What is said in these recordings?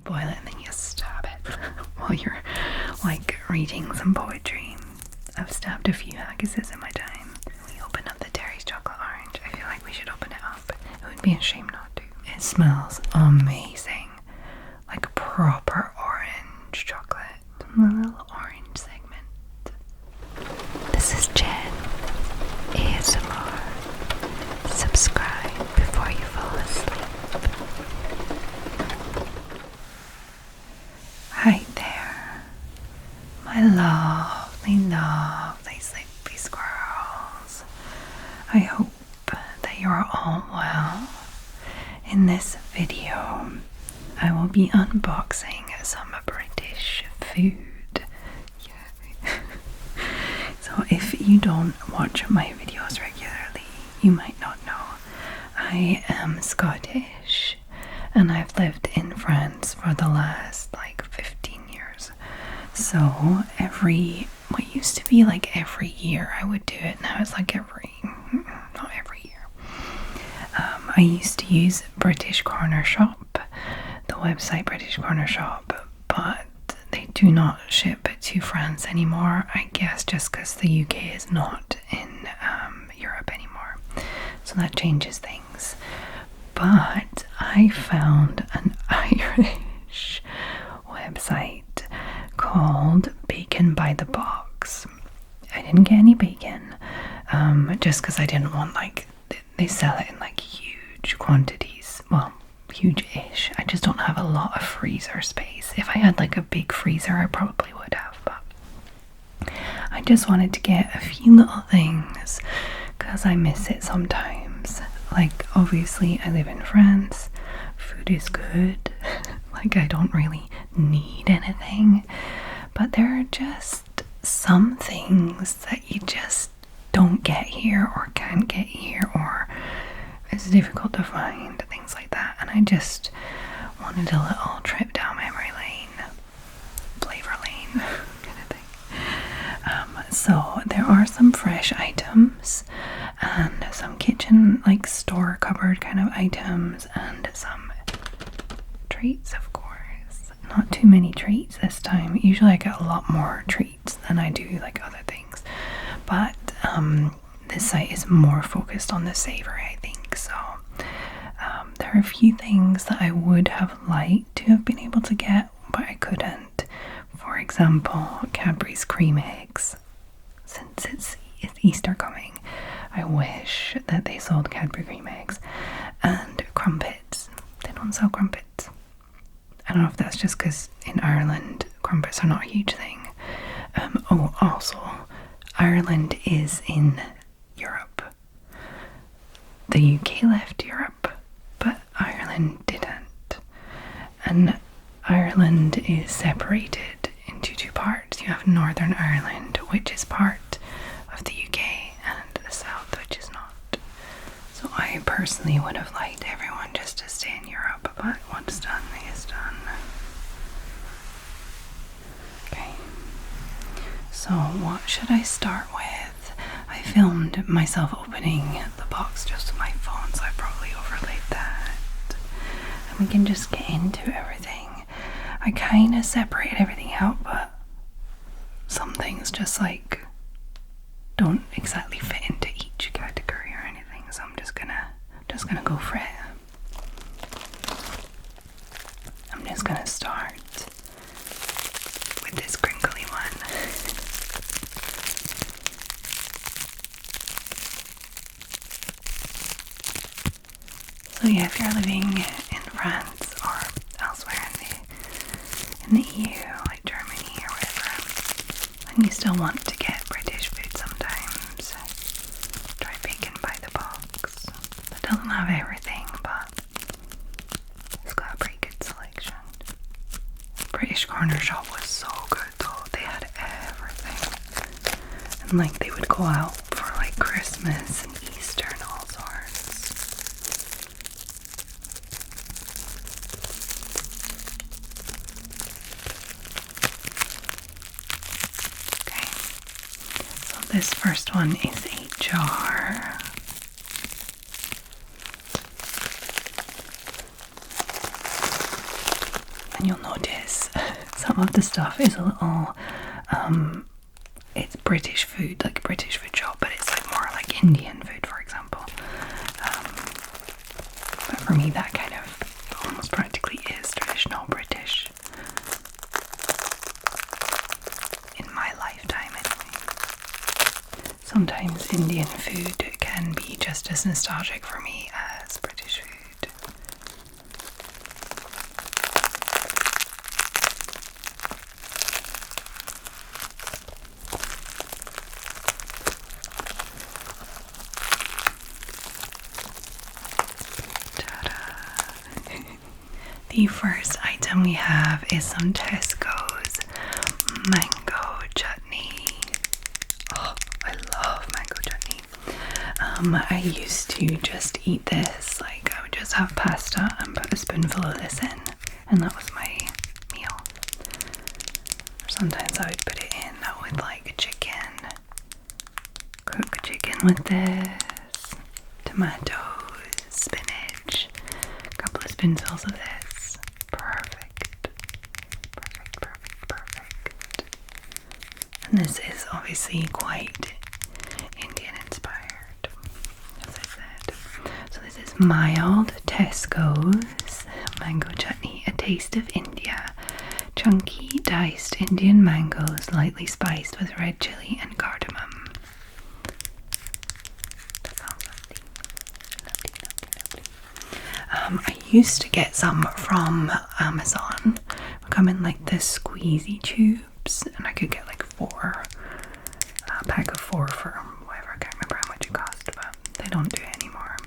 boil it and then you stab it while you're like reading some poetry. I've stabbed a few haggises in my time. We open up the Terry's chocolate orange. I feel like we should open it up. It would be a shame not to. It smells amazing. Like a proper orange chocolate. A little orange segment. This is Jen ASMR. Subscribe before you fall asleep. Hi there, my lovely, lovely sleepy squirrels. I hope that you're all well. In this video, I will be unboxing some British food. Yeah. So if you don't watch my videos regularly, you might not know. I am Scottish and I've lived in France for the last like 15 years. So what used to be like every year I would do it, now it's like not every year. I used to use British Corner Shop, the website British Corner Shop, but they do not ship to France anymore, I guess just because the UK is not in Europe anymore. So that changes things. But I found an Irish website called Bacon by the Box. I didn't get any bacon, just because I didn't want, like, they sell it in like huge quantities. Well, huge-ish. I just don't have a lot of freezer space. If I had like a big freezer, I probably would have, but I just wanted to get a few little things because I miss it sometimes. Like, obviously I live in France, food is good, like I don't really need anything, but there are just some things that you just don't get here or can't get here, or it's difficult to find, things like that. And I just wanted a little trip down memory lane, flavor lane kind of thing. So there are some fresh items and some kitchen, like store cupboard kind of items, and some treats, of course. Not too many treats this time. Usually I get a lot more treats than I do like other things, but this site is more focused on the savory, I think. So there are a few things that I would have liked to have been able to get, but I couldn't. For example, Cadbury's cream eggs. Since it's Easter coming, I wish that they sold Cadbury cream eggs. And crumpets. They don't sell crumpets. I don't know if that's just because in Ireland crumpets are not a huge thing. Also, Ireland is in Europe. The UK left Europe, but Ireland didn't. And Ireland is separated into two parts. You have Northern Ireland, which is part of the UK, and the South, which is not. So I personally would have liked everyone just to stay in Europe, but what's done is done. Okay. So what should I start with? I filmed myself opening the box just with my phone, so I probably overlaid that. And we can just get into everything. I kind of separate everything out, but some things just like don't exactly fit into each category or anything, so I'm just gonna go for it. I'm just gonna start with this crinkly one. So yeah, if you're living in France or elsewhere in the EU, like Germany or wherever, and you still want to get British food sometimes, try Bacon by the Box. It doesn't have everything, but it's got a pretty good selection. British Corner Shop was so good though. They had everything. And like they would go out for like Christmas and Easter and all sorts. This first one is a jar. And you'll notice some of the stuff is a little, it's British food, like a British food shop, but it's like more like Indian food, for example. But for me, that kind of almost practically is traditional British. In my lifetime, anyway. Sometimes Indian food can be just as nostalgic for me as British food. The first item we have is some Tesco's mango chutney. Oh, I love mango chutney. I used to just eat this, like I would just have pasta and put a spoonful of this in, and that was my meal. Or sometimes I would put it in with like a chicken, cook chicken with this, tomatoes, spinach, a couple of spoonfuls of this. And this is obviously quite Indian inspired, as I said. So this is mild Tesco's mango chutney, a taste of India. Chunky diced Indian mangoes, lightly spiced with red chili and cardamom. That sounds lovely. I used to get some from Amazon. They come in like this squeezy tubes, and I could get like a pack of 4 for whatever. I can't remember how much it cost, but they don't do it anymore.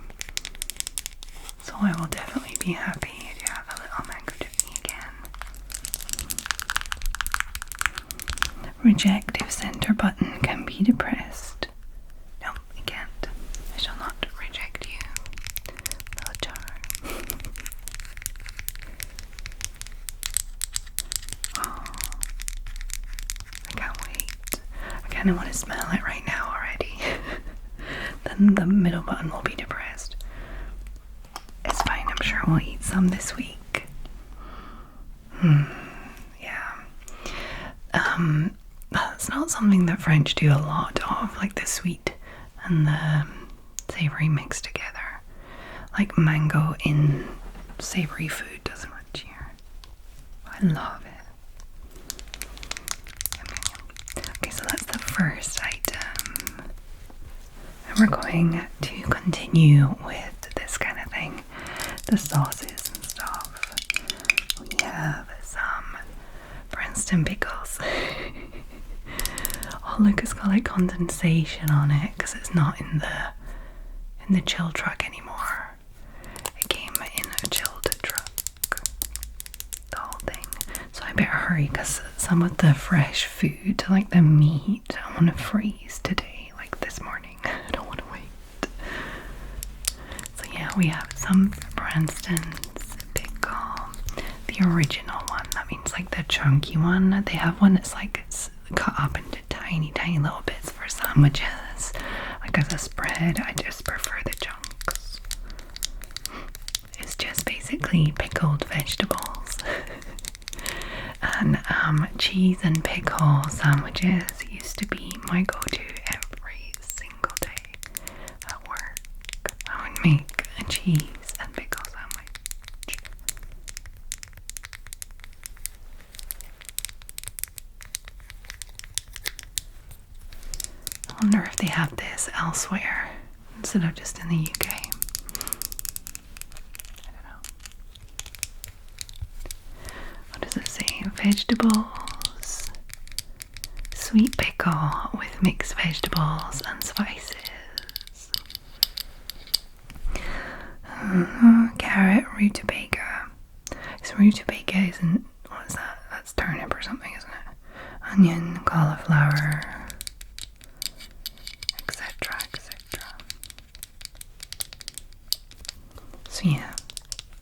So I will definitely be happy to have a little mango chutney again. Reject if center button can be depressed. No, it can't. I shall not reject you. Little jar. Oh, I can't wait. I kind of want to smell it right now already. Then the middle button will be depressed. It's fine, I'm sure we'll eat some this week. Yeah. That's not something that French do a lot of, like the sweet and the savory mixed together. Like mango in savory food doesn't much here. I love it. Okay, so that's the first item. And we're going to continue with this kind of thing. The sauces and stuff. We have some Princeton pickles. Oh look, it's got like condensation on it because it's not in the chill truck anymore. It came in a chilled truck, the whole thing. So I better hurry because some of the fresh food, like the meat, I want to freeze today, like this morning. I don't want to wait. So yeah, we have some Branston's pickle, the original one. That means like the chunky one. They have one that's like it's cut up into tiny little bits for sandwiches, like as a spread. I just prefer the chunks. It's just basically pickled vegetables. And cheese and pickle sandwiches used to be my go-to every single day at work. I would make a cheese and pickle sandwich. I wonder if they have this elsewhere instead of just in the UK. I don't know. What does it say? Vegetables, sweet pickle with mixed vegetables and spices. Carrot rutabaga. So rutabaga isn't, what is that? That's turnip or something, isn't it? Onion, cauliflower, etc. So yeah,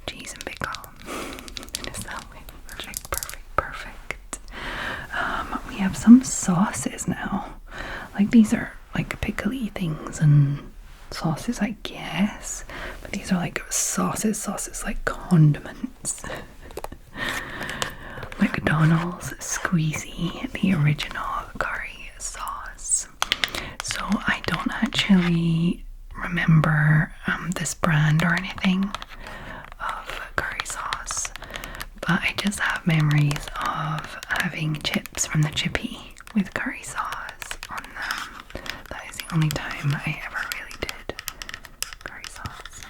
cheese and pickle in a sandwich. Perfect. We have some sauces now. Like these are like pickly things and sauces, I guess. But these are like sauces like condiments. McDonald's Squeezy, the original curry sauce. So I don't actually remember this brand or anything of curry sauce, but I just have memories of having chips from the chippy with curry sauce on them. That is the only time I ever really did curry sauce.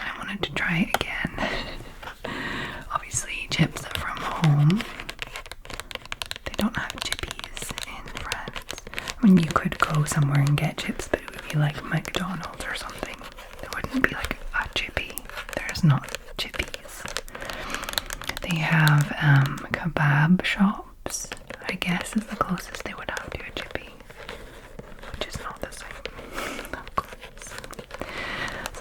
I wanted to try it again. Obviously, chips from home. They don't have chippies in France. I mean, you could go somewhere and get chips, but it would be like McDonald's or something. There wouldn't be like a chippy. There's not chippies. They have kebab shops, I guess, is the closest they would have to a chippy, which is not the same, of course.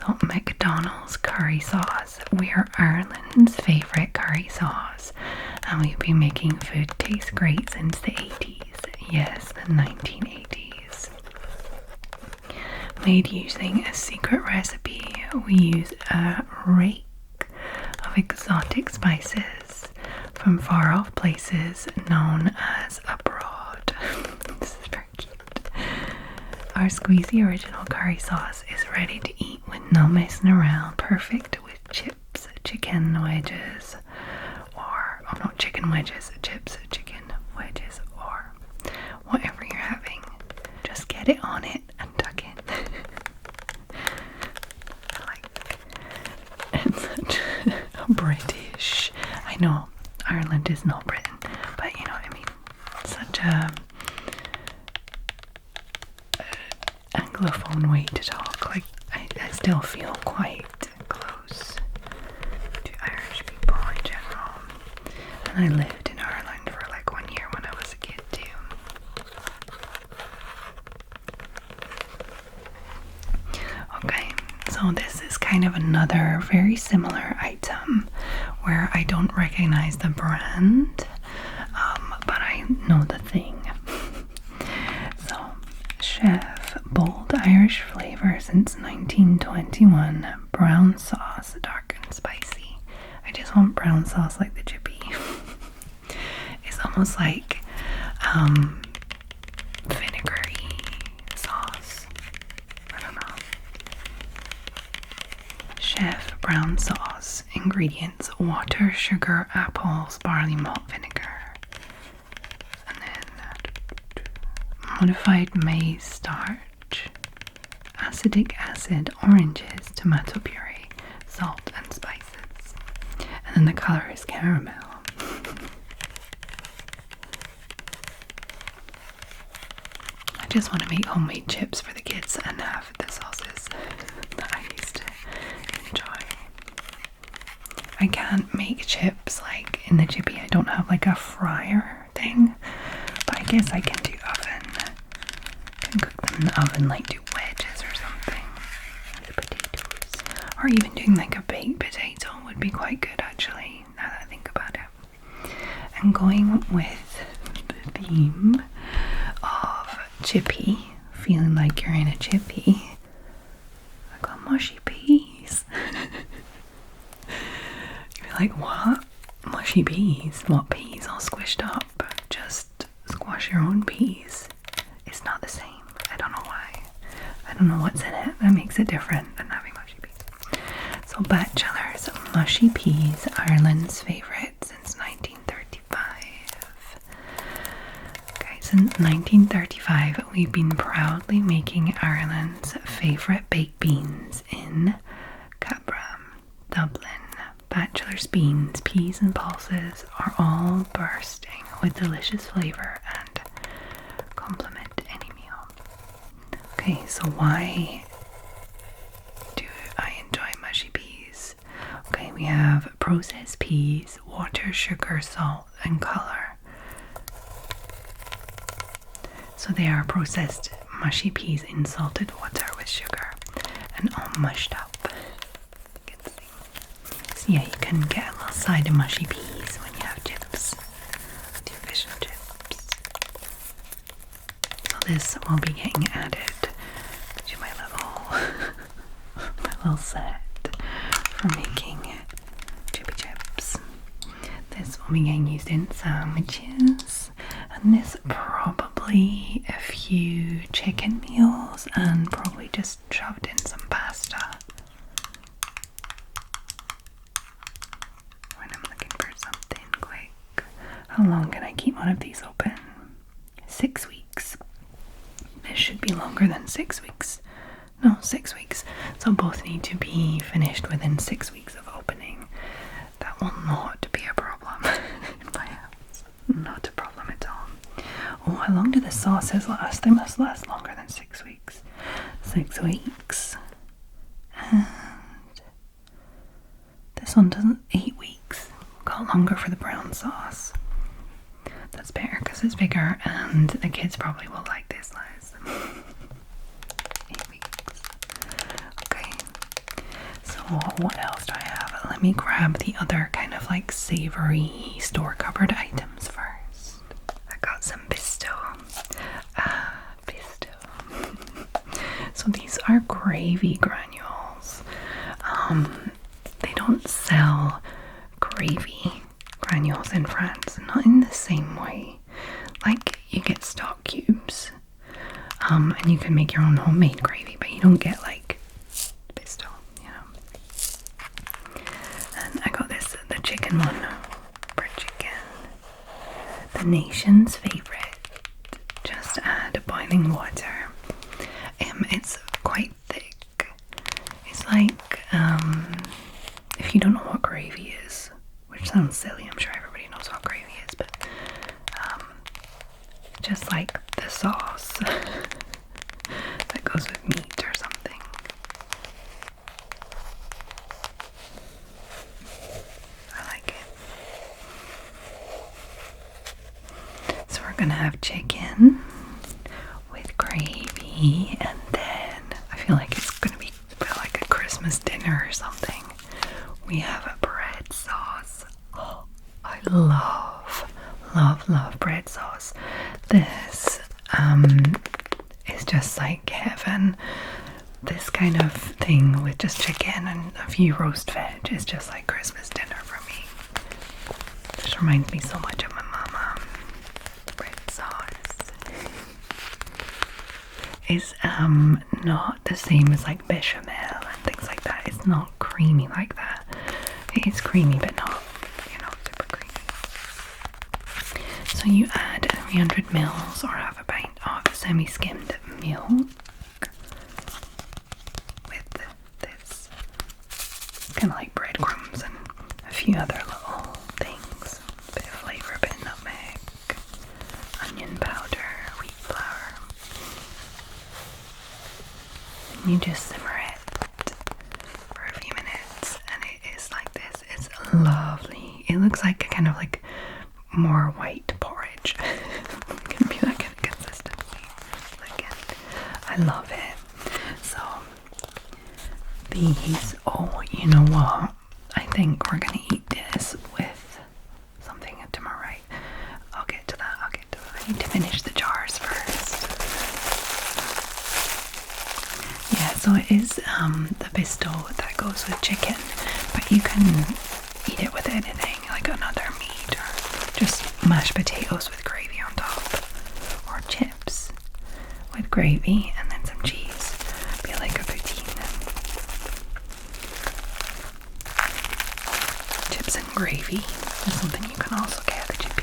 So McDonald's curry sauce. We are Ireland's favourite curry sauce, and we've been making food taste great since the 80s. Yes, the 1980s. Made using a secret recipe, we use a rake of exotic spices from far off places known as abroad. This is very cute. Our Squeezy original curry sauce is ready to eat with no messing around. Perfect with chips, chicken wedges, or, oh no, chicken wedges, chips, chicken wedges, or whatever you're having. Just get it on it and tuck in. It's such a British, I know Ireland is not Britain, but you know what I mean, such a Anglophone way to talk. Like, I still feel quite close to Irish people in general, and I lived in Ireland for like 1 year when I was a kid too. Okay, so this is kind of another very similar item where I don't recognize the brand, but I know the thing. So, Chef, bold Irish flavour since 1921, brown sauce, dark and spicy. I just want brown sauce like the chippy. It's almost like vinegary sauce. I don't know. Chef brown sauce. Ingredients: water, sugar, apples, barley malt, vinegar. And then modified maize starch, acetic acid, oranges, tomato puree, salt and spices. And then the colour is caramel. I just want to make homemade chips for the kids and have the sauces that I used to enjoy. I can't make chips like in the chippy. I don't have like a fryer thing, but I guess I can do oven. I can cook them in the oven, like do wedges or something with potatoes, or even doing like a baked potato would be quite good actually, now that I think about it. And going with the theme of chippy, feeling like you're in a chippy, I got mushy peas. You're like, what? Mushy peas? What peas all squished up? Just squash your own peas. It's not the same. I don't know why. I don't know what's in it that makes it different than having mushy peas. So Bachelor's mushy peas, Ireland's favourite since 1935. Okay, since 1935 we've been proudly making Ireland's favourite baked beans in Cabram, Dublin. Bachelor's beans, peas and pulses are all bursting with delicious flavour and complement any meal. Okay, so why do I enjoy mushy peas? Okay, we have processed peas, water, sugar, salt and colour. So they are processed mushy peas in salted water with sugar and all mushed up. Yeah, you can get a little side of mushy peas when you have chips, with your fish and chips. So this will be getting added to my little set for making chippy chips. This will be getting used in sandwiches, and this probably a few chicken meals, and probably just shoved in some pasta. When I'm looking for something quick. How long can I keep one of these open? 6 weeks. This should be longer than 6 weeks. No, 6 weeks. So both need to be finished within 6 weeks of opening. That will not be a problem in my house. Not a problem at all. Oh, how long do the sauces last? They must last longer than 6 weeks. 6 weeks. And this one doesn't. 8 weeks. Got longer for the brown sauce. That's better because it's bigger, and the kids probably will like this less. 8 weeks. Okay. So what else do I have? Let me grab the other kind of like savory store cupboard items first. I got some pesto. Pesto. So these are gravy granules. They don't sell gravy granules in France, not in the same way. Like, you get stock cubes, and you can make your own homemade gravy, but you don't get like pesto, you know. And I got this, the chicken one, for chicken. The nation's favorite. Just add boiling water. It's quite thick. It's like, if you don't know what gravy is, which sounds silly, I'm sure everybody knows what gravy is, but just like the sauce that goes with meat or something. I like it. So we're gonna have chicken with gravy, and then I feel like it's gonna be like a Christmas dinner or something. We have a bread sauce. Oh, I love bread sauce. This is just like heaven. This kind of thing with just chicken and a few roast veg is just like Christmas dinner for me. This reminds me so much of my mama. Bread sauce is not the same as like bechamel and things like that. It's not creamy like that. It is creamy, but not, you know, super creamy. So you add 300 mils or half a pint of semi-skimmed milk with this. It's kind of like breadcrumbs and a few other little things. A bit of flavor, a bit of nutmeg, onion powder, wheat flour. And you just simmer it for a few minutes, and it is like this. It's lovely. It looks like a kind of like more white porridge. It can be that kind of consistency. Like it. I love it. So these, oh, you know what? I think we're gonna eat this with something to my right. I'll get to that. I need to finish the jars first. Yeah, so it is the pesto that goes with chicken, but you can eat it with anything, like another meat, or just mashed potatoes with gravy on top, or chips with gravy and then some cheese. Be like a poutine. Chips and gravy is something you can also get at the chippy.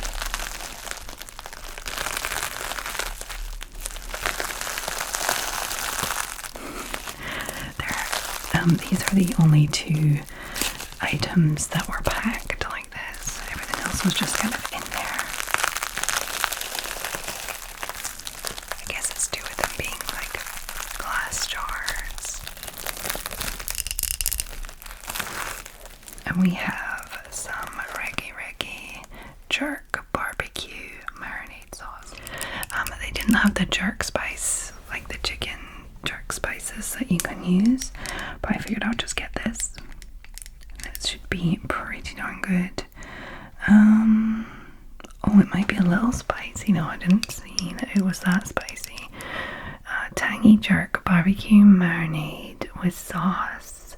These are the only two items that were packed like this. Everything else was just kind of in there. I guess it's due with them being like glass jars. And we have some reggae jerk barbecue marinade sauce. They didn't have the jerk spice, like the chicken jerk spices that you can use, but I figured I'll just get this. This should be pretty darn good. Oh, it might be a little spicy. No, I didn't see that it was that spicy. Tangy jerk barbecue marinade with sauce.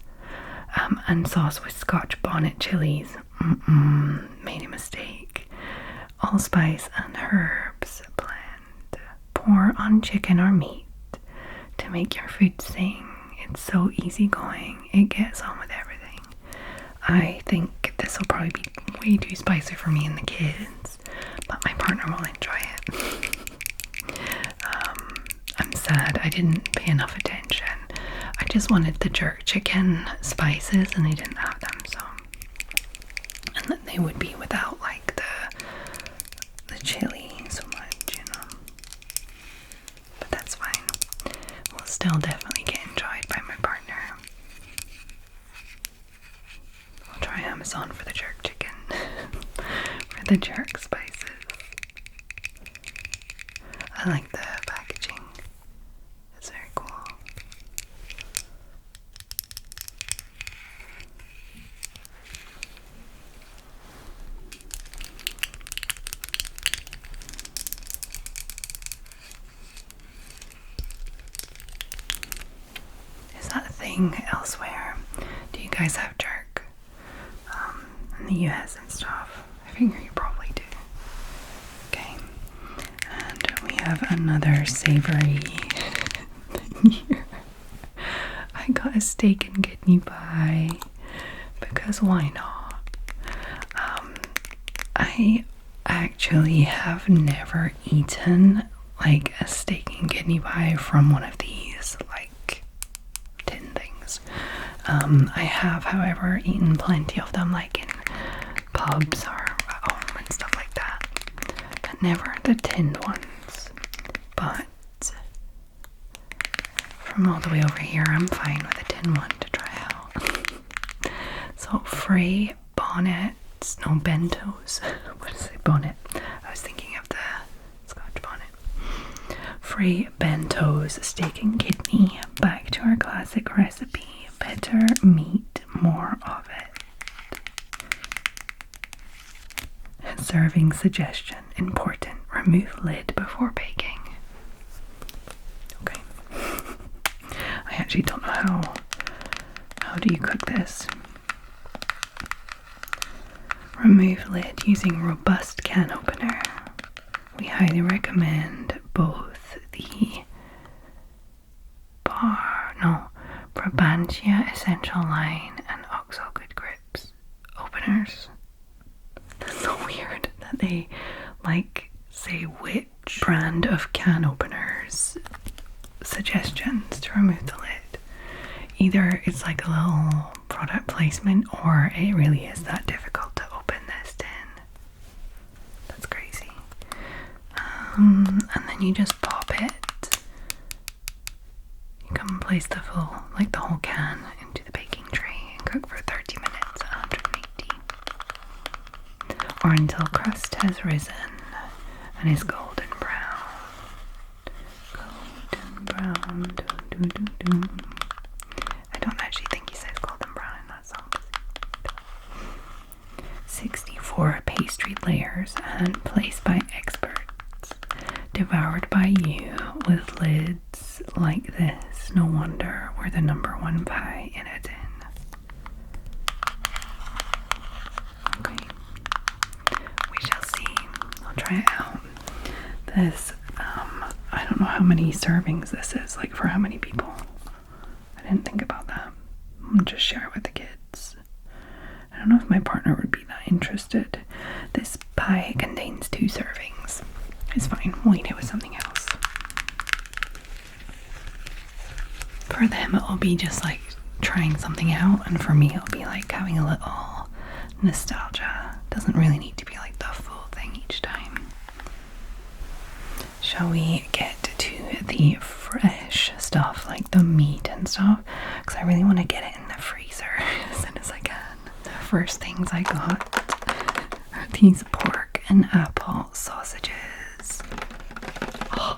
and sauce with Scotch bonnet chilies. Made a mistake. Allspice and herbs blend. Pour on chicken or meat to make your food sing. It's so easygoing. It gets on with everything. I think this will probably be way too spicy for me and the kids, but my partner will enjoy it. I'm sad I didn't pay enough attention. I just wanted the jerk chicken spices and they didn't have them, so, and that they would be without like the chili so much, you know, but that's fine. We'll still definitely get enjoyed by my partner. I'll try Amazon for the jerk chicken, for the jerk spices. I like the packaging. It's very cool. Is that a thing elsewhere? Do you guys have jerk? In the US and stuff? I figure you probably do. Okay. And we have another savory thing here. I got a steak and kidney pie because why not? I actually have never eaten like a steak and kidney pie from one of these like tin things. I have, however, eaten plenty of them like in pubs or at home and stuff like that, but never the tinned ones. But from all the way over here, I'm fine with a tin one to try out. So Frey bonnets, no bentos. What is it, bonnet? I was thinking of the Scotch bonnet. Frey bentos, steak and kidney. Back to our classic recipe. Better meat, more of it. Serving suggestion. Important. Remove lid before baking. Okay. I actually don't know how do you cook this. Remove lid using robust can opener. We highly recommend both the Brabantia Essential Line and Oxo Good Grips openers. That's so weird that they like say which brand of can openers suggestions to remove the lid. Either it's like a little product placement or it really is that difficult to open this tin. That's crazy. And then you just pop it. You come and place the whole can into the baking tray and cook for 30 minutes at 180. Or until crust has risen and is golden brown. Golden brown. I don't actually think he says golden brown in that song. 64 pastry layers and placed by experts. Devoured by you with lids like this. No wonder we're the #1 pie in a tin. Okay. We shall see. I'll try it out. This, I don't know how many servings this is, like for how many people. I didn't think about that. I'll just share it with the kids. I don't know if my partner would be that interested. This pie contains 2 servings. It's fine, we'll eat it with something else. For them, it'll be just like trying something out, and for me, it'll be like having a little nostalgia. Doesn't really need to be like the full thing each time. Shall we get to the fresh stuff, like the meat and stuff? Because I really want to get it in the freezer as soon as I can. The first things I got are these pork and apple sausages. Oh,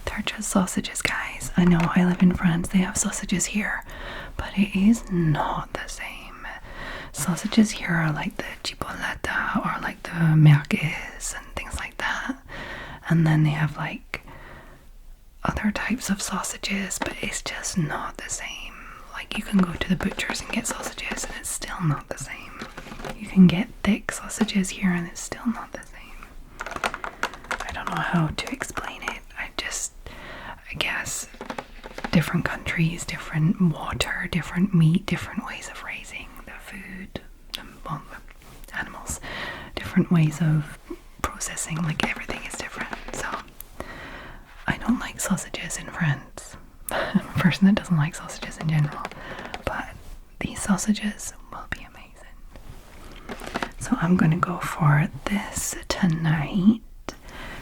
they're just sausages, guys. I know I live in France, they have sausages here, but it is not the same. Sausages here are like the chipolata or like the merguez and things like that. And then they have like other types of sausages, but it's just not the same. Like, you can go to the butcher's and get sausages and it's still not the same. You can get thick sausages here and it's still not the same. I don't know how to explain it. I guess different countries, different water, different meat, different ways of raising the food, well, the animals, different ways of processing, like everything is different. So I don't like sausages in France. I'm a person that doesn't like sausages in general, but these sausages will be amazing. So I'm gonna go for this tonight.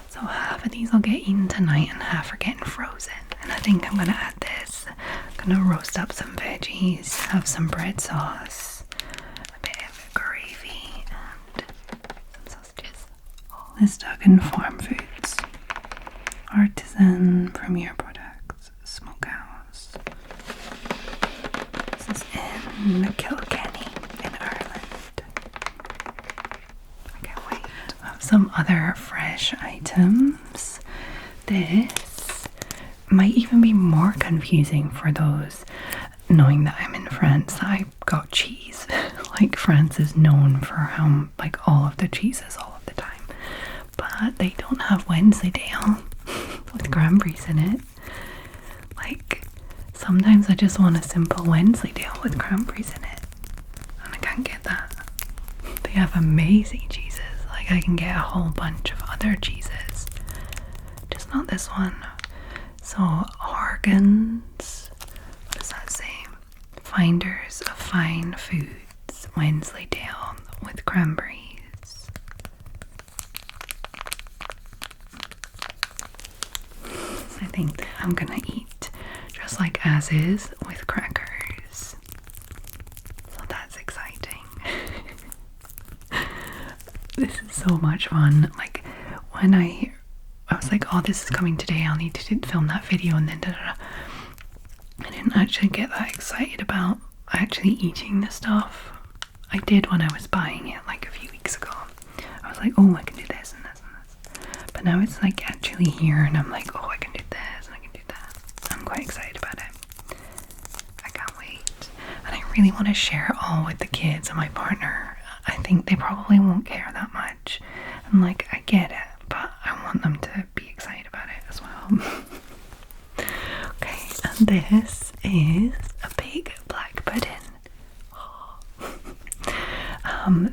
So half of these will get eaten tonight and half are getting frozen. And I think I'm gonna add this. I'm gonna roast up some veggies, have some bread sauce, a bit of gravy, and some sausages. All this Duggan Farm Foods. Artisan Premier Products Smokehouse. This is in Kilkenny in Ireland. I can't wait. I have some other fresh items. This might even be more confusing for those knowing that I'm in France. I got cheese. Like, France is known for how, like, all of the cheeses all of the time. But they don't have Wensleydale with cranberries in it. Like, sometimes I just want a simple Wensleydale with cranberries in it. And I can't get that. They have amazing cheeses. Like, I can get a whole bunch of other cheeses. Just not this one. So, organs, what does that say? Finders of Fine Foods, Wensleydale with cranberries. I think I'm gonna eat just like as is with crackers. So that's exciting. This is so much fun. Like, when I was like, oh, this is coming today, I'll need to film that video, and then I didn't actually get that excited about actually eating the stuff. I did when I was buying it like a few weeks ago. I was like, oh, I can do this and this and this. But now it's like actually here, and I'm like, oh, I can do this and I can do that. I'm quite excited about it. I can't wait. And I really want to share it all with the kids and my partner. I think they probably won't care that much. And like, I get it, but I want them to be excited about it as well. Okay, and this is a big black pudding. Oh.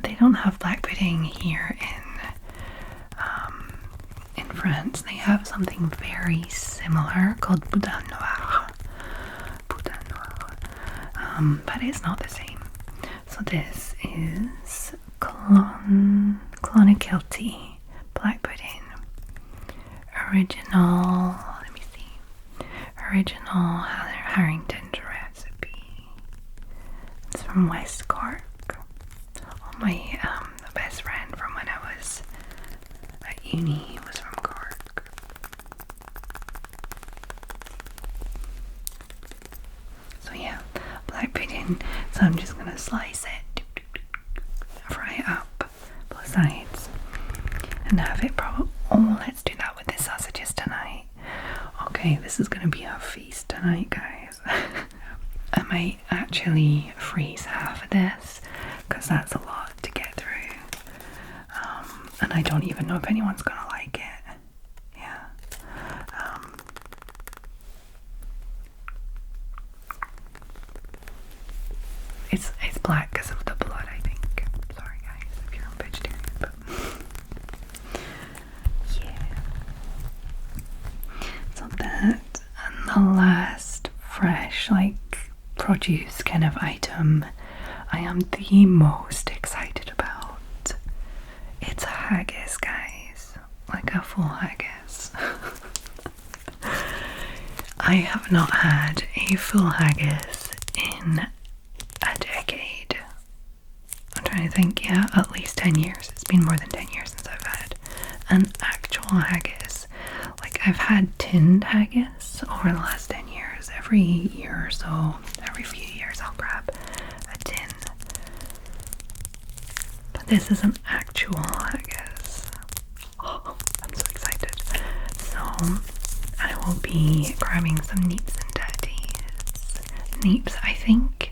They don't have black pudding here in France. They have something very similar called boudin noir. Boudin noir. But it's not the same. So this is Clonakilty black pudding. Original, let me see. Original Harrington recipe. It's from West Cork. Oh, my best friend from when I was at uni was from Cork. So yeah, black pudding. So I'm just gonna slice it, fry it up, both sides, and have it probably. Oh, let's do that with the sausages tonight. Okay, this is gonna be a feast tonight, guys. I might actually freeze half of this because that's a lot to get through. And I don't even know if anyone's gonna like it. Yeah. It's black because of the blood, I think. Sorry, guys, if you're a vegetarian, but yeah. So that, and the last fresh, like, produce kind of item I am the most excited about. It's haggis, guys. Like a full haggis. I have not had a full haggis in a decade. I'm trying to think, yeah, at least 10 years. It's been more than 10 years since I've had an actual haggis. Like, I've had tinned haggis over the last 10 years. Every year or so, every few years, I'll grab a tin. But this is an actual haggis. Oh, I'm so excited. So, I will be grabbing some neeps and tatties. parsnips, I think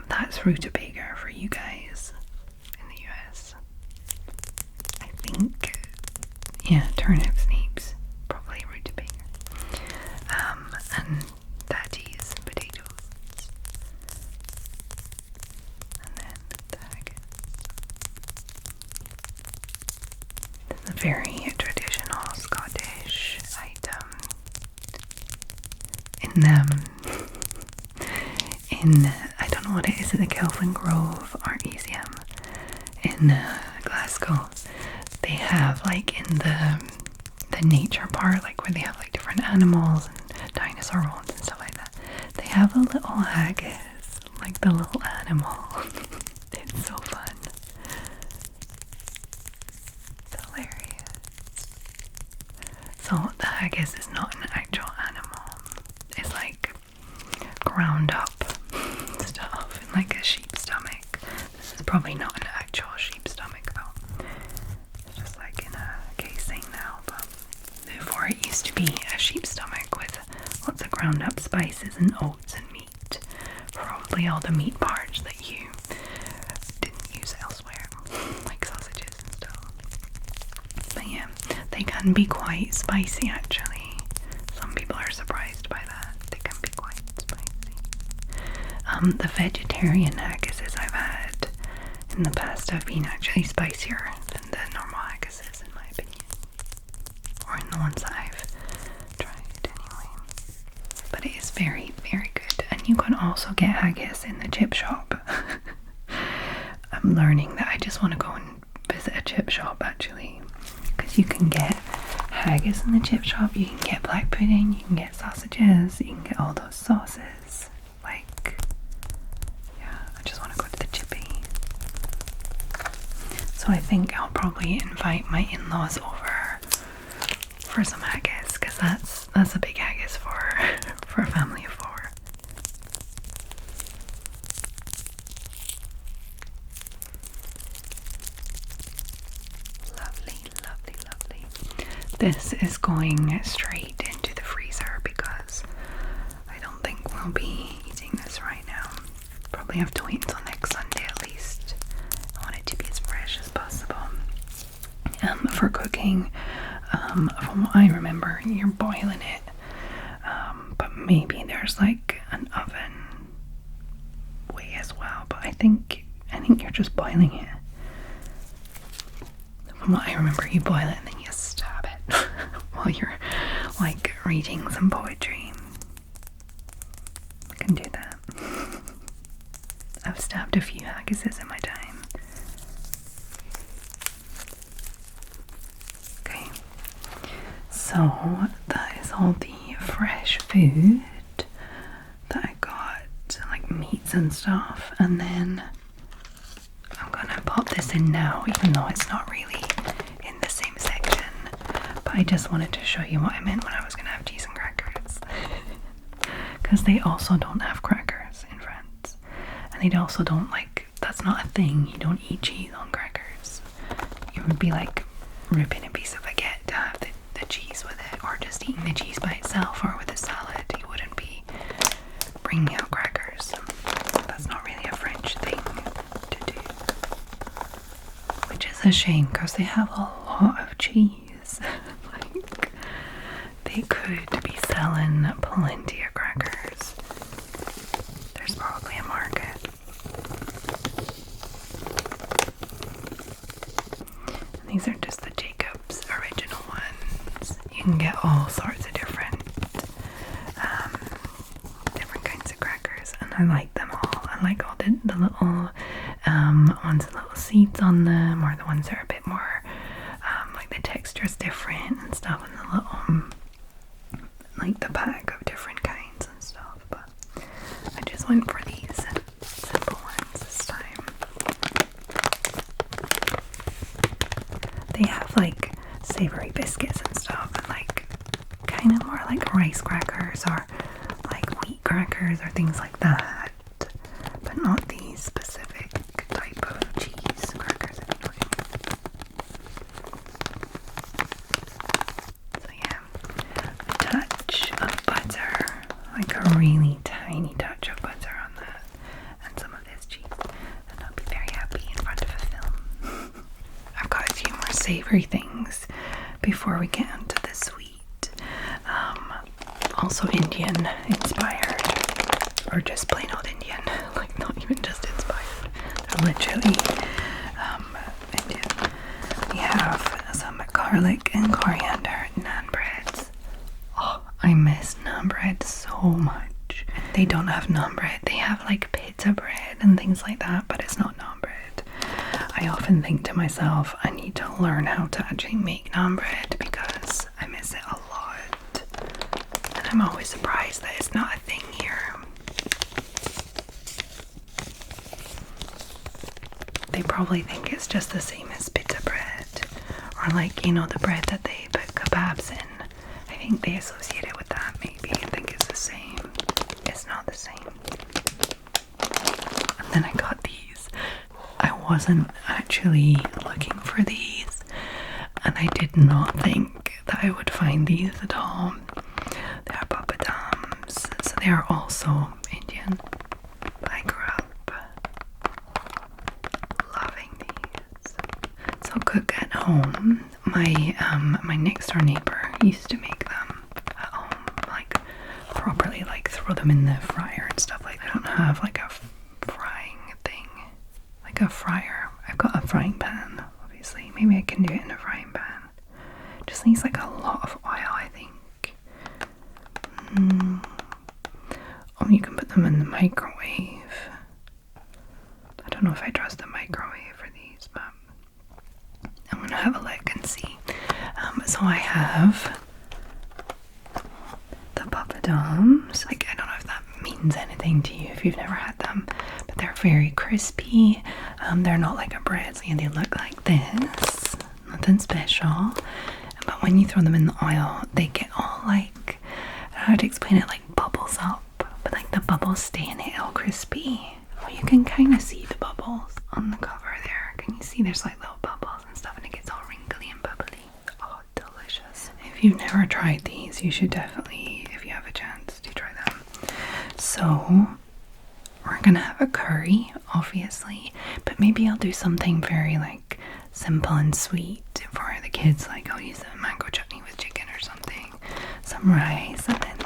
that's rutabaga for you guys in the US. I think, yeah, turnips, neeps, probably rutabaga. And tatties, potatoes. And then the haggis. This is a very traditional Scottish item. I don't know what it is, at the Kelvin Grove Art Museum in Glasgow. They have, like, in the nature part, like where they have like different animals and dinosaur bones and stuff like that, they have a little haggis, like the little animal. It's so fun. It's hilarious. So the haggis is not an actual animal. It's like ground up stuff in like a sheep's stomach. This is probably not an actual sheep's stomach though. It's just like in a casing now, but before it used to be a sheep's stomach with lots of ground up spices and oats and meat. Probably all the meat parts that you didn't use elsewhere, like sausages and stuff. But yeah, they can be quite spicy actually. Some people are surprised by that. They can be quite spicy. The vegetarian haggises I've had in the past have been actually spicier than the normal haggises in my opinion. Or in the ones that I've tried anyway. But it is very, very good. And you can also get haggis in the chip shop. I'm learning that I just want to go and visit a chip shop actually. Because you can get haggis in the chip shop, you can get black pudding, you can get sausages, you can get all those sauces. Like, yeah, I just want to go to the chippy. So I think I'll probably invite my in-laws over for some haggis, because that's a big haggis for a family of 4. Lovely, lovely, lovely. This is going straight into the freezer because I don't think we'll be eating this right now. Probably have to wait until next Sunday at least. I want it to be as fresh as possible. For cooking, from what I remember, you're boiling it, but maybe there's like an oven way as well. But I think you're just boiling it. From what I remember, you boil it and then you stab it while you're like reading some poetry. I can do that. I've stabbed a few haggises in my time. Okay, so that is all the fresh food that I got, like meats and stuff, and then I'm gonna pop this in now, even though it's not really in the same section, but I just wanted to show you what I meant when I was gonna have cheese and crackers. Because they also don't have crackers in France, and they also don't, like, that's not a thing. You don't eat cheese on crackers. It would be like ripping a piece of baguette to have the cheese with it, or just eating the cheese by itself, or with a salad. You wouldn't be bringing out crackers. That's not really a French thing to do, which is a shame because they have a lot of cheese. Like, they could be selling plenty of crackers. There's probably a market. And these are just the Jacob's original ones. You can get all sorts of different kinds of crackers, and I like them all. I like all the little ones with little seeds on them, or the ones that are a bit more like the texture's different and stuff, and the little like the pack of different kinds and stuff. But I just went for these simple ones this time. They have like savory biscuits and stuff, and like kind of more like rice crackers or like wheat crackers or things like that, but not these specific type of cheese crackers anyway. So yeah, a touch of butter, like a really tiny savory things before we get into the sweet. Also Indian inspired, or just plain old Indian, like not even just inspired. They're literally Indian. We have some garlic and coriander naan breads. Oh, I miss naan bread so much. They don't have naan bread. They have like pita bread and things like that, but it's not naan bread. I often think to myself, I need to learn how to actually make naan bread because I miss it a lot. And I'm always surprised that it's not a thing here. They probably think it's just the same as pita bread, or like, you know, the bread that they put kebabs in. I think they associate it with that, maybe. I think it's the same. It's not the same. And then I got these. I wasn't actually looking for these, and I did not think that I would find these at all. They are papadums, so they are also Indian. I grew up loving these. So cook at home. My next door neighbor used to make them at home, like properly, like throw them in the fryer and stuff. Like, I don't have like a frying thing, like a fryer. I've got a frying pan, obviously. Maybe I can do it in a frying pan. It just needs like a lot of oil, I think. Oh, you can put them in the microwave. I don't know if I trust the microwave for these, but I'm gonna have a look and see. So I have the papadums. Like, I don't know if that means anything to you if you've never had them, but they're very crispy. They're not like a bread, so they look like this. Nothing special. But when you throw them in the oil, they get all like, I don't know how to explain it, like bubbles up, but like the bubbles stay in it all crispy. Oh, you can kind of see the bubbles on the cover there. Can you see there's like little bubbles and stuff, and it gets all wrinkly and bubbly. Oh, delicious. If you've never tried these, you should definitely, if you have a chance, to try them. So we're gonna have a curry, obviously, but maybe I'll do something very like simple and sweet for the kids. Like I'll use a mango chutney with chicken or something, some rice, and then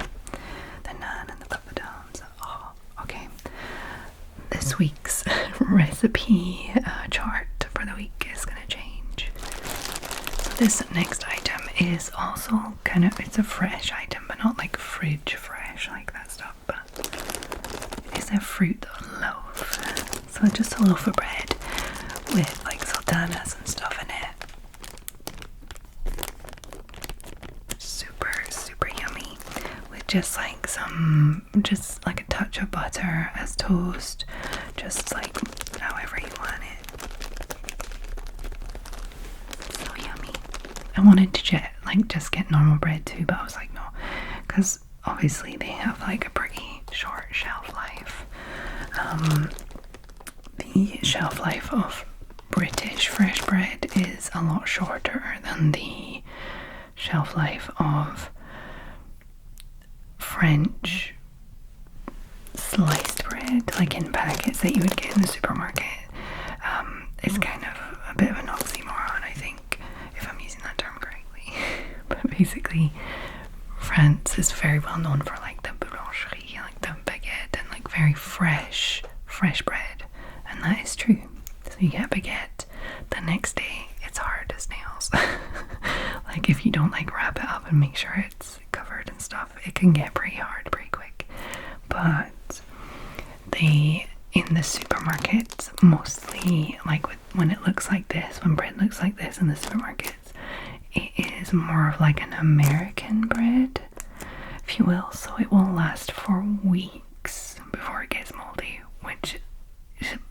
the naan and the papadums. Oh, okay. This week's recipe chart for the week is gonna change. So this next item is also kind of, it's a fresh item, but not like fridge fresh like that stuff, but it's a fruit loaf. So just a loaf of bread with like sultanas and stuff in it. Super, super yummy. With just like just like a touch of butter as toast. Just like however you want it. So yummy. I wanted to just get normal bread too, but I was like, no, because obviously they have like a pretty short shelf life. The shelf life of British fresh bread is a lot shorter than the shelf life of French sliced bread, like in packets that you would get in the supermarket. It's kind of a bit of an oxymoron, I think, if I'm using that term correctly. But basically, France is very well known for like the boulangerie, like the baguette, and like very fresh bread, and that is true. So you get a baguette, the next day it's hard as nails. Like if you don't like wrap it up and make sure it's covered and stuff, it can get pretty hard pretty quick. But in the supermarkets, mostly like when it looks like this, when bread looks like this in the supermarkets, it is more of like an American bread, if you will. So it will last for weeks before it gets moldy, which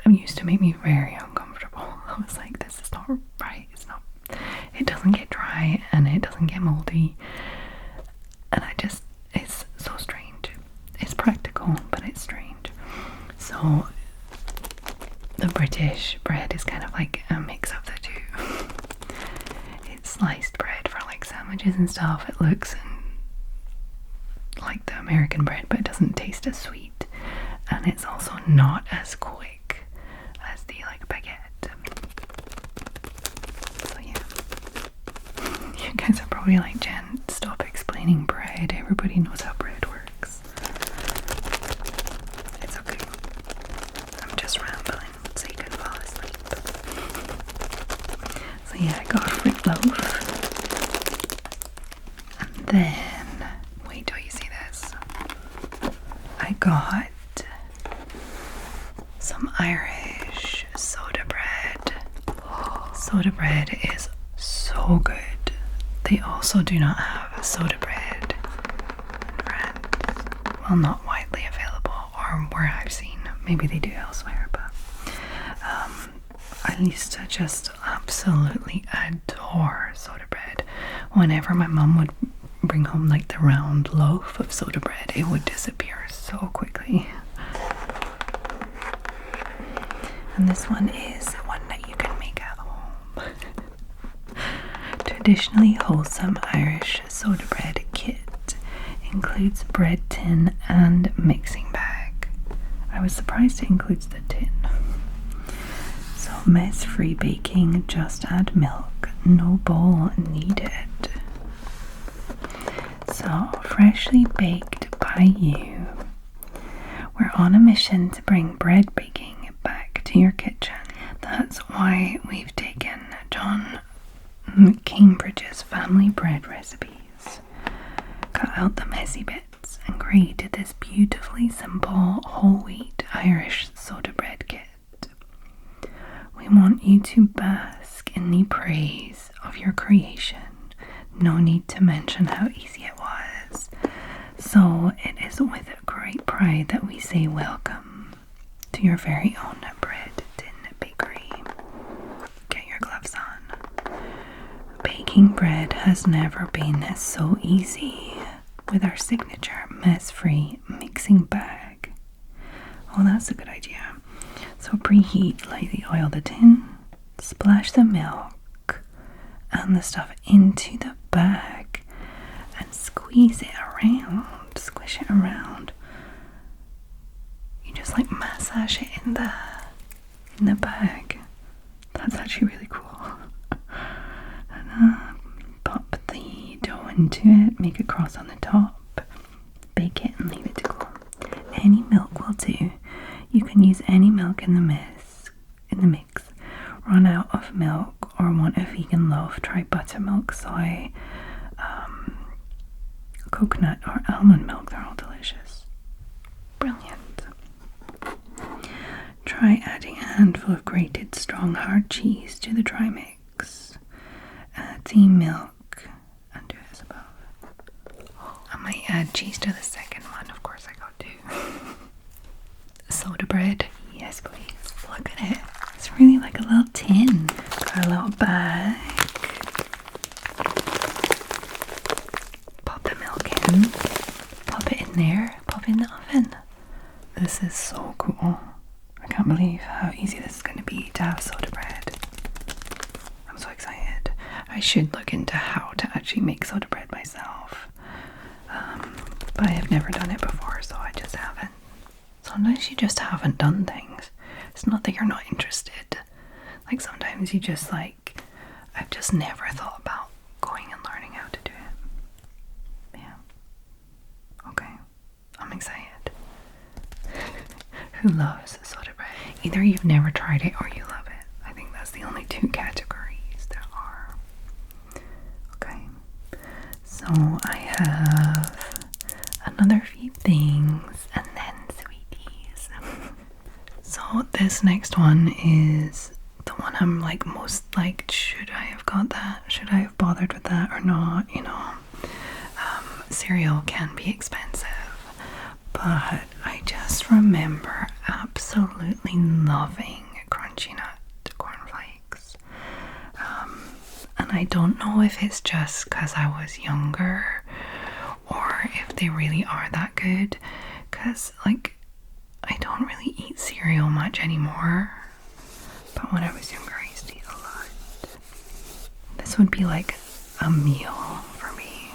used to make me very uncomfortable. I was like, this is not right. It doesn't get dry and it doesn't get moldy, and it's so strange. It's practical, but it's strange. So the British bread is kind of like a mix of the two. It's sliced bread for like sandwiches and stuff. It looks like the American bread, but it doesn't taste as sweet, and it's also not as quick as the like baguette. So yeah, guys are probably like, Jen, stop explaining bread. Everybody knows how bread works. It's okay. I'm just rambling so you can fall asleep. So yeah, I got a fruit loaf. And then, wait till you see this. I got some Irish soda bread. Soda bread is so good. They also do not have soda bread in France. Well, not widely available, or where I've seen. Maybe they do elsewhere, but I used to just absolutely adore soda bread. Whenever my mum would bring home like the round loaf of soda bread, it would disappear so quickly. And this one is one that you can make at home. Traditionally wholesome Irish soda bread kit includes bread tin and mixing bag. I was surprised it includes the tin. So mess-free baking, just add milk, no bowl needed. So freshly baked by you. We're on a mission to bring bread baking back to your kitchen. That's why we've taken John Cambridge's family bread recipes, cut out the messy bits, and created this beautifully simple whole wheat Irish soda bread kit. We want you to bask in the praise of your creation. No need to mention how easy it was. So it is with great pride that we say welcome to your very own bread tin bakery. Get your gloves on. Baking bread has never been so easy with our signature mess-free mixing bag. Oh, that's a good idea. So preheat lightly oil the tin, splash the milk and the stuff into the bag and squeeze it around, squish it around. You just like massage it in the bag. That's actually really cool. And pop the dough into it, make a cross on the top, bake it and leave it to cool. Any milk will do. You can use any milk in the mix. Run out of milk or want a vegan loaf, try buttermilk, soy, coconut or almond milk. They're all delicious. Brilliant. Try adding a handful of grated strong hard cheese to the dry mix. Add the milk and do as above. I might add cheese to the second one. Of course I got two. Soda bread. Yes, please. Look at it. It's really like a little tin. Got a little bag. Pop the milk in. Pop it in there. Pop it in the oven. This is so cool. I can't believe how easy this is going to be to have soda bread. I'm so excited. I should look into how to actually make soda bread myself. But I have never done it before, so I just haven't. Sometimes you just haven't done things. It's not that you're not interested. Like sometimes you just like, I've just never thought about going and learning how to do it. Yeah. Okay. I'm excited. Who loves soda bread? Either you've never tried it or you love it. I think that's the only two categories there are. Okay. So I have another few things and then sweeties. So this next one is the one I'm like most like, should I have got that? Should I have bothered with that or not? You know, cereal can be expensive, but I just remember absolutely loving Crunchy Nut cornflakes. And I don't know if it's just because I was younger or if they really are that good, because like I don't really eat cereal much anymore, but when I was younger I used to eat a lot. This would be like a meal for me.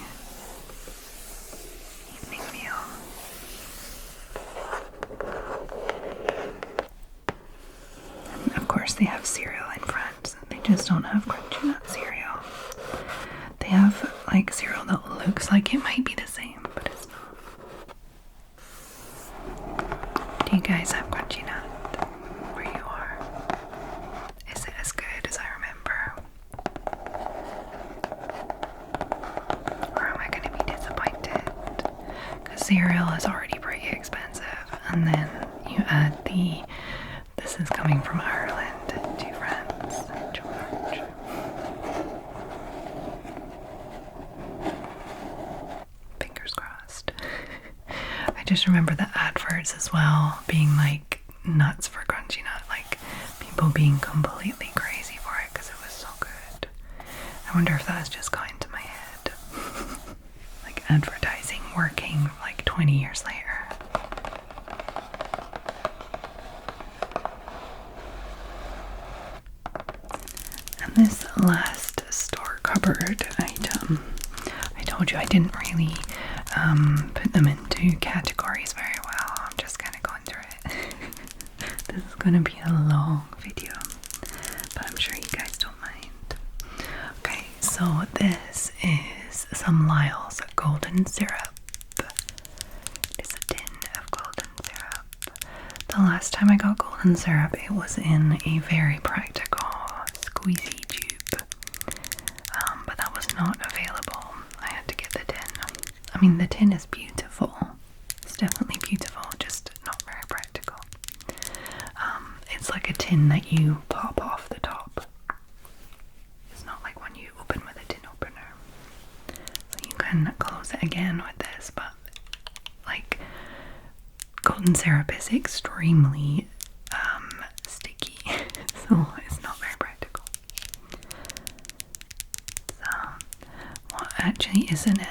Evening meal. And of course they have cereal in France. They just don't have Crunchy Nut cereal. They have like cereal that looks like it might be the same, but it's not. Do you guys have crunchy nut where you are? Is it as good as I remember? Or am I going to be disappointed? Because cereal is already pretty expensive, and then you add this is coming from Ireland, 2 friends, George. Fingers crossed. I just remember the adverts as well being like nuts for crunchy nut, like people being completely crazy for it because it was so good. I wonder if that's just got into my head. Like advertising working like 20 years later. And this last store cupboard item, I told you I didn't really put them into categories very well. I'm just kind of going through it. This is going to be a long video, but I'm sure you guys don't mind. Okay, so this is some Lyle's golden syrup. It's a tin of golden syrup. The last time I got golden syrup, it was in a very practical squeezy tube, but that was not available. I had to get the tin. I mean, the tin is beautiful. It's definitely beautiful, just not very practical. It's like a tin that you pop off the top. It's not like one you open with a tin opener. So you can close it again with this, but like golden syrup is extremely sticky, so it's not very practical. So what actually is in it?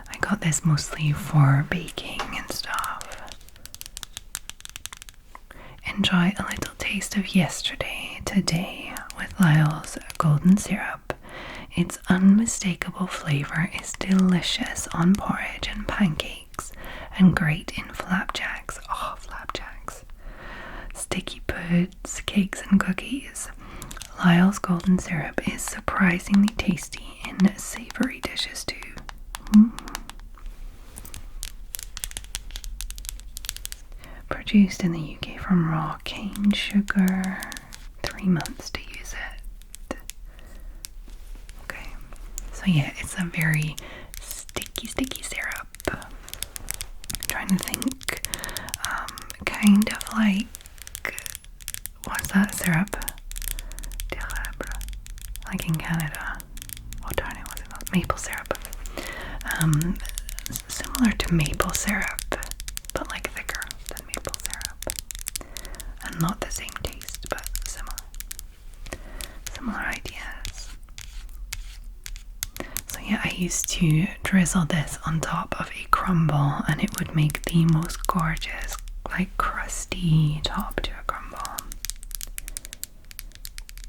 I got this mostly for baking and stuff. Enjoy a little taste of yesterday, today with Lyle's golden syrup. Its unmistakable flavor is delicious on porridge and pancakes and great in flapjacks. Oh, flapjacks. Sticky puds, cakes and cookies. Lyle's golden syrup is surprisingly tasty in savory dishes too. Produced in the UK from raw cane sugar. 3 months to use it. Okay, so yeah, it's a very sticky syrup. I'm trying to think, kind of like, what's that syrup? Like in Canada. What darn it was it called? Maple syrup. Similar to maple syrup, but like thicker than maple syrup. And not the same taste, but similar. Similar ideas. So yeah, I used to drizzle this on top of a crumble and it would make the most gorgeous, like crusty top to a crumble.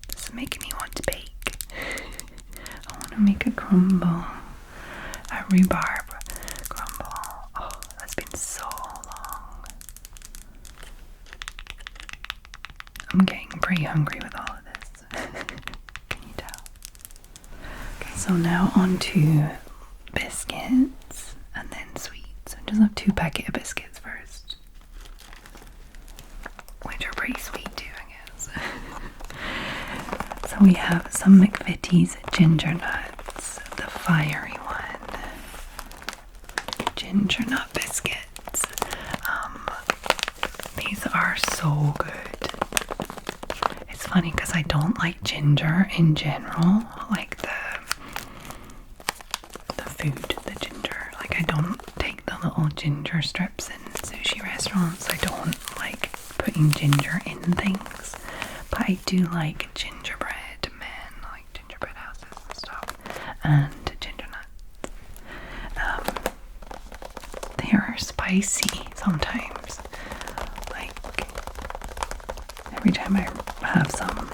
This is making me want to bake. I want to make a crumble. A rhubarb crumble. Oh, that's been so long. I'm getting pretty hungry with all of this. Can you tell? Okay, so now on to biscuits and then sweets. I just have 2 packets of biscuits first, which are pretty sweet too, I guess. So we have some McVitie's ginger nuts, the fiery one. Ginger nut biscuits. These are so good. It's funny because I don't like ginger in general, like the food, the ginger. Like I don't take the little ginger strips in sushi restaurants. I don't like putting ginger in things, but I do like gingerbread men, like gingerbread houses and stuff, and ginger nuts. They are spicy sometimes. Like every time I have some,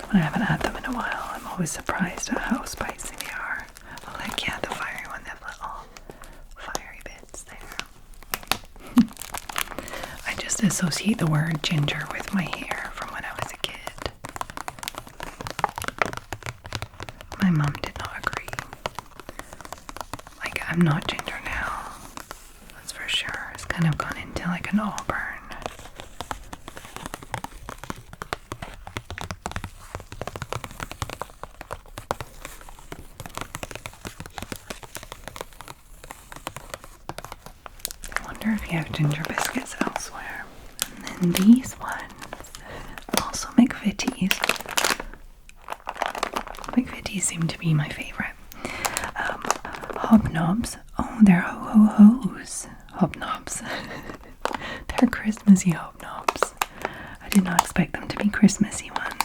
when I haven't had them in a while, I'm always surprised at how spicy they are. Oh, like yeah, the fiery one, they have little fiery bits there. I just associate the word ginger with my hair from when I was a kid. mum did not agree. Like, I'm not ginger now, that's for sure. It's kind of gone into like an auburn. I wonder if you have ginger biscuits elsewhere. And then these ones, also McVitie's. McVitie's seem to be my favorite. Hobnobs. Oh, they're ho-ho-hos. Hobnobs. They're Christmassy hobnobs. I did not expect them to be Christmassy ones.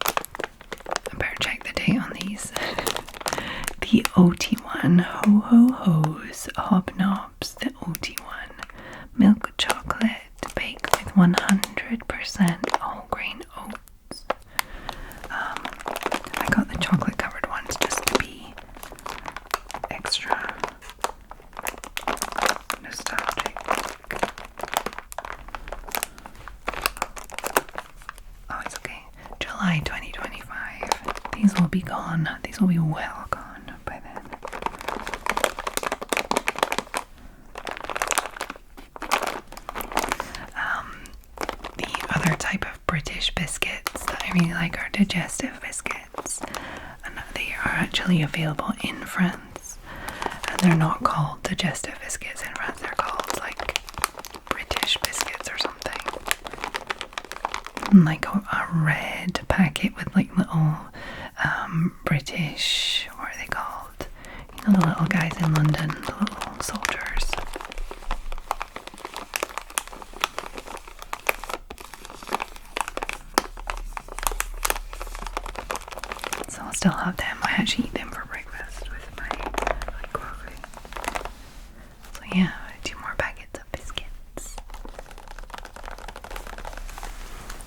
I better check the date on these. The OT1 ho-ho-hos hobnobs. The OT1 milk chocolate baked with 100% whole grain oats. I got the chocolate covered ones just to be extra nostalgic. Oh, it's okay. July 2025. These will be gone. These will be well gone by then. The other type of British biscuits that I really like are digestive biscuits. And they are actually available in France. And they're not called digestive biscuits in France. They're called like British biscuits or something. Like a red packet with like little British, what are they called? You know, the little guys in London, the little soldiers. So I'll still have them. I actually eat them for breakfast with my coffee. So yeah, 2 more packets of biscuits.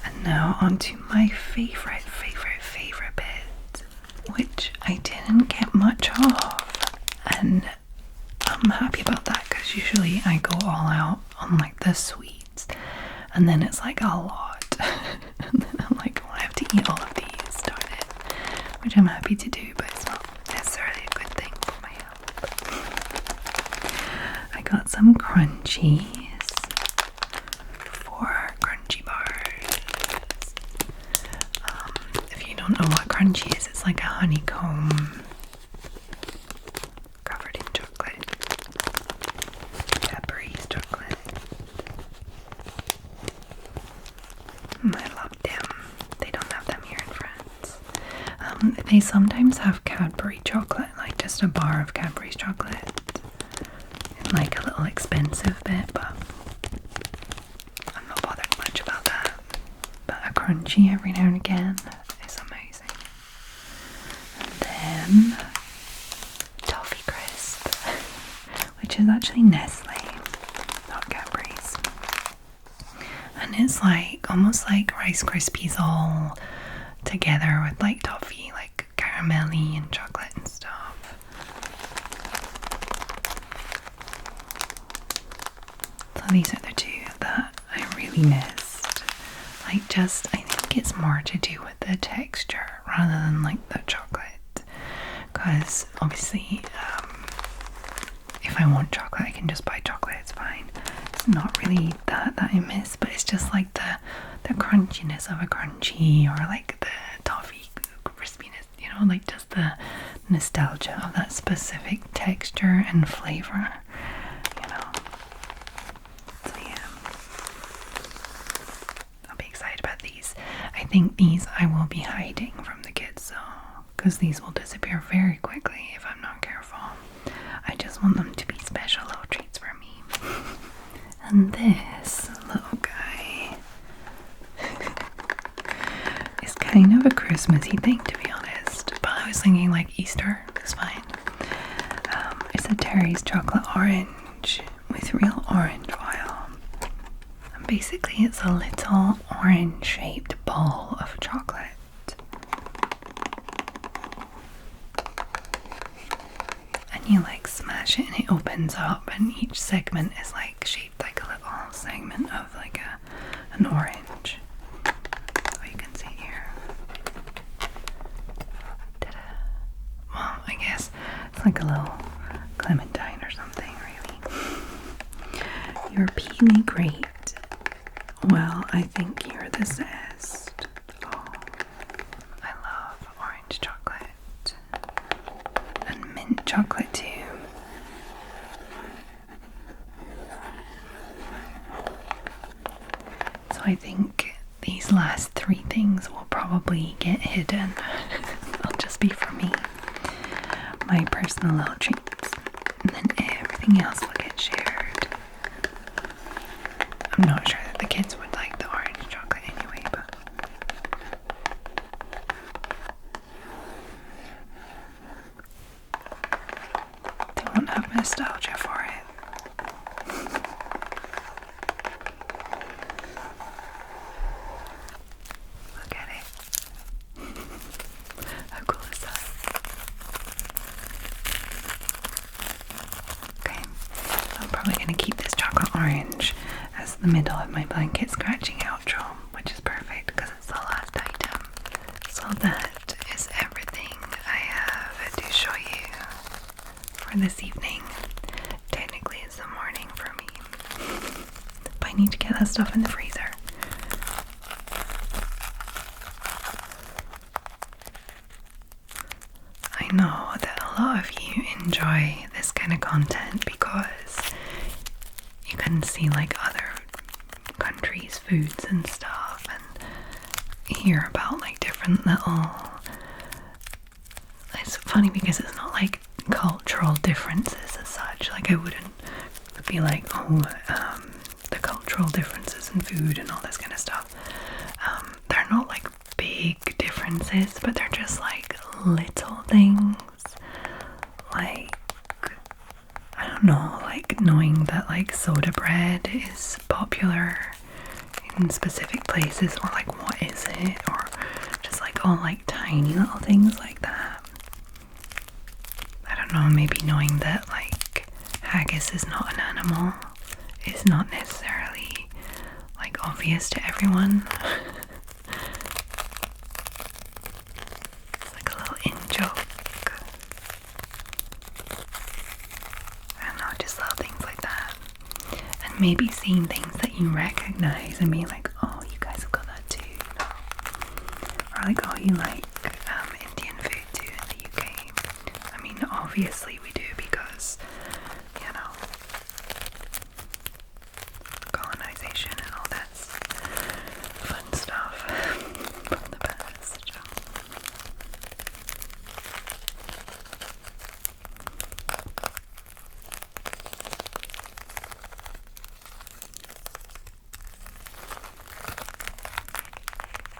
And now onto my favorite bit, which I didn't get much of. And I'm happy about that because usually I go all out on like the sweets and then it's like a lot. And then I'm like, well, I have to eat all of these, darn it. Which I'm happy to do, but it's not necessarily a good thing for my health. I got some crunchies for crunchy bars. If you don't know what crunchy is, it's like a honeycomb covered in chocolate. Cadbury's chocolate. I love them. They don't have them here in France. They sometimes have Cadbury chocolate, like just a bar of Cadbury's chocolate. And like a little expensive bit, but I'm not bothered much about that. But a crunchy every now and again is amazing. And then Toffee Crisp, which is actually Nestle, not Cadbury's. And it's like almost like Rice Krispies all together with like toffee, like caramelly and chocolate and stuff. So these are the 2 that I really missed. Like just, I think it's more to do with the texture rather than like the chocolate. Because obviously, if I want chocolate, I can just buy chocolate, it's fine. It's not really that I miss, but it's just like the crunchiness of a crunchy, or like the toffee crispiness, you know, like just the nostalgia of that specific texture and flavor, you know. So yeah, I'll be excited about these. I think these I will be hiding from the kids though, because these will disappear very quickly if I'm not careful. I just want them to be special little treats for me. And this little guy is kind of a Christmassy thing, to be honest, but I was thinking like Easter is fine. It's a Terry's chocolate orange with real orange oil. And basically it's a little orange shaped ball of chocolate. And you like smash it and it opens up, and each segment is like shaped like a little segment of like an orange. Oh, you can see here. Ta-da. guess. It's like a little clementine or something, really. You're peely great. Well, I think you're the zest. Oh, I love orange chocolate. And mint chocolate too. So I think these last three things will probably get hidden. They'll just be for me. My personal little treats. And then everything else will get shared. I'm not sure that the kids would like the orange chocolate anyway, but they won't have nostalgia for it. Look at it. How cool is that? Okay, I'm probably going to keep this chocolate orange as the middle of my blanket scratching outro, which is perfect because it's the last item. So that is everything I have to show you for this evening. Technically it's the morning for me, but I need to get that stuff in the freezer. I know that a lot of you enjoy this kind of content because you can see like other countries' foods and stuff and hear about like different little... It's funny because it's not like cultural differences as such. Like I wouldn't be like, oh, the cultural differences in food and all this kind of stuff. They're not like big differences, but they're just like little things. Like, I don't know, like knowing that like soda bread is popular in specific places, or like what is it, or just like all like tiny little things like that. I don't know, maybe knowing that like haggis is not an animal is not necessarily like obvious to everyone. It's like a little in-joke. I don't know, just little things like that. And maybe seeing things that you recognize and being like, oh, you guys have got that too. No. Or like, oh, you like Indian food too in the UK. I mean, obviously we do because, you know, colonization and all that fun stuff from the past.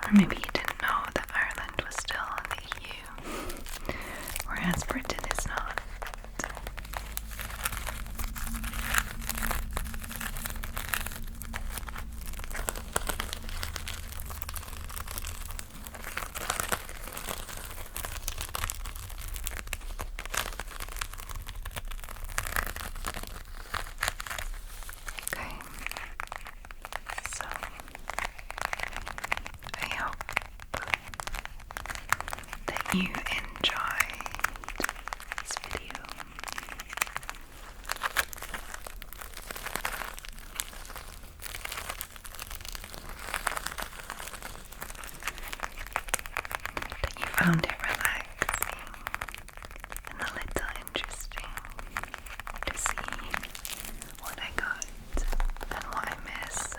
Or maybe you didn't know that Ireland was still in the EU, whereas Britain is not. Okay, so I hope that you enjoyed this video. That you found it relaxing and a little interesting to see what I got and what I miss.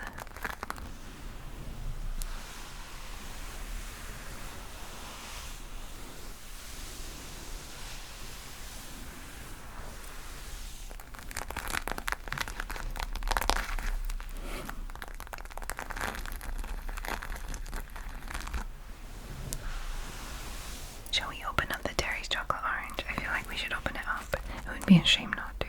Shall we open up the Terry's chocolate orange? I feel like we should open it up. It would be a shame not to.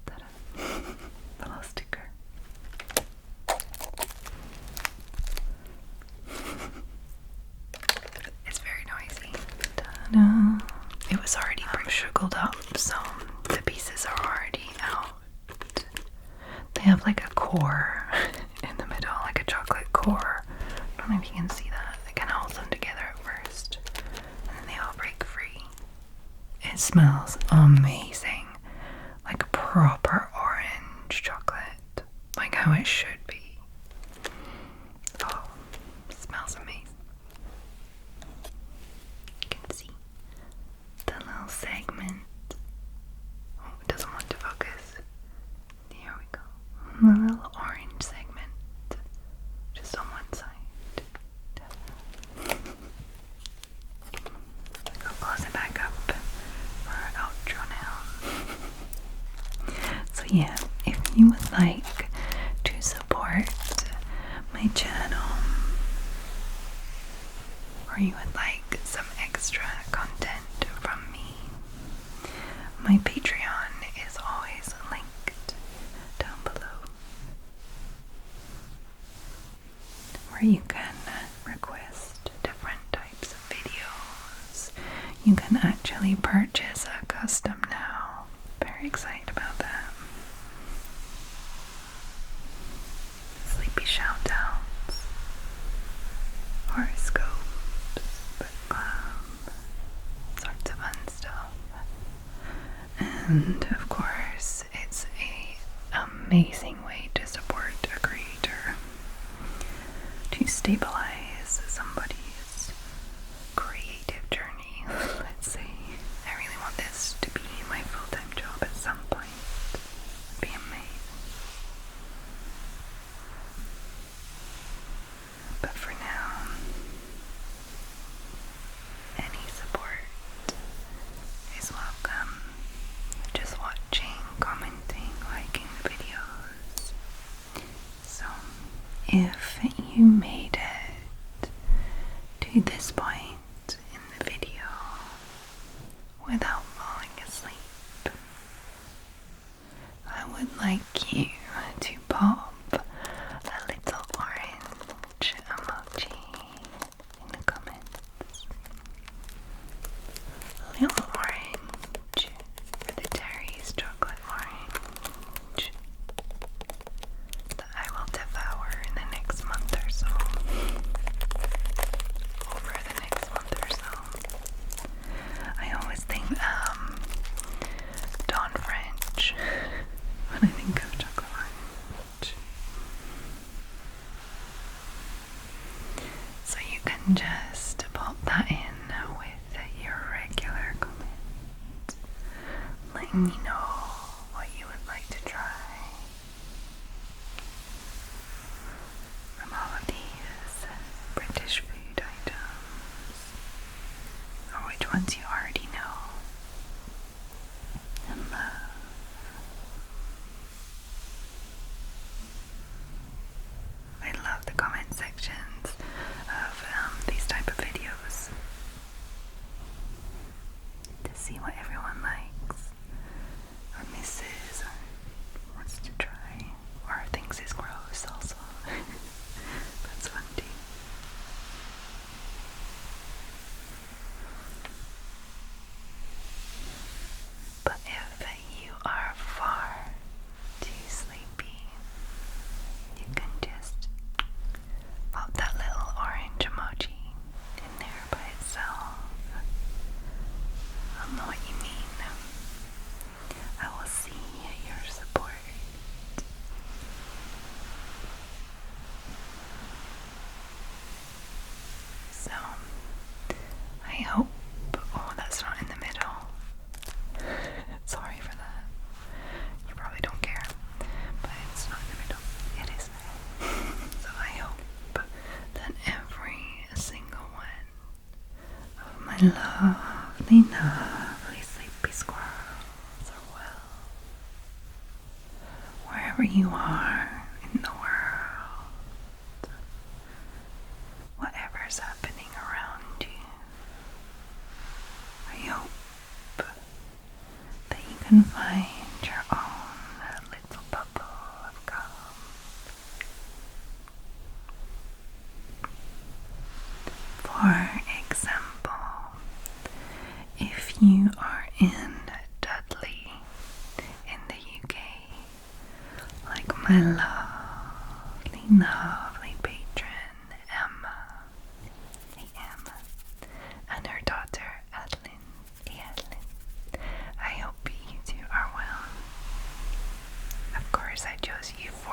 Ta-da. The little sticker. They have like a core in the middle, like a chocolate core. I don't know if you can see that. They kind of hold them together at first, and then they all break free. It smells amazing, like a proper orange chocolate, like how it should be. Oh, it smells amazing. You can see the little segment. Oh, it doesn't want to focus. Here we go. The little orange segment, just on one side. I'll close it back up for our outro now. So yeah, if you would like to support my channel, or you would like some extra content from me, my Patreon is always linked down below, where you can request different types of videos. You can actually purchase a custom now. Very excited about that. Sleepy shoutouts, horoscopes, book club, sorts of fun stuff. And of course, it's an amazing way to support a creator, to stabilize somebody's creative journey, let's say. I really want this to be my full-time job at some point. It'd be amazing. But for now, any support is welcome. Just watching, commenting, liking the videos. So, if you made it to this point in the video without falling asleep, I would like you to pop a little orange emoji in the comments. A little orange for the Terry's chocolate orange that I will devour in the next month or so. Over the next month or so. I always think Dawn French when I think of chocolate orange. So you can just pop that in with your regular comment, letting me know what you would like to try from all of these British food items, or which ones you already know and love. I love the comment sections of these type of videos to see what everyone likes or misses or wants to try or thinks is gross also. That's fun too. But if you are far too sleepy, you can just pop that little orange emoji in there by itself. I'll know what you mean. I will see your support. So, I hope. Oh, that's not in the middle. Sorry for that. You probably don't care, but it's not in the middle. It is there. So I hope that every single one of my lovely, lovely sleepy squirrels are well. Wherever you are in the world, whatever's happening around you, I hope that you can find your own little bubble of calm. For example, if you are in Dudley in the UK, like my lovely, lovely patron, Emma. Hey, Emma. And her daughter, Adelynn. I hope you two are well. Of course, I chose you for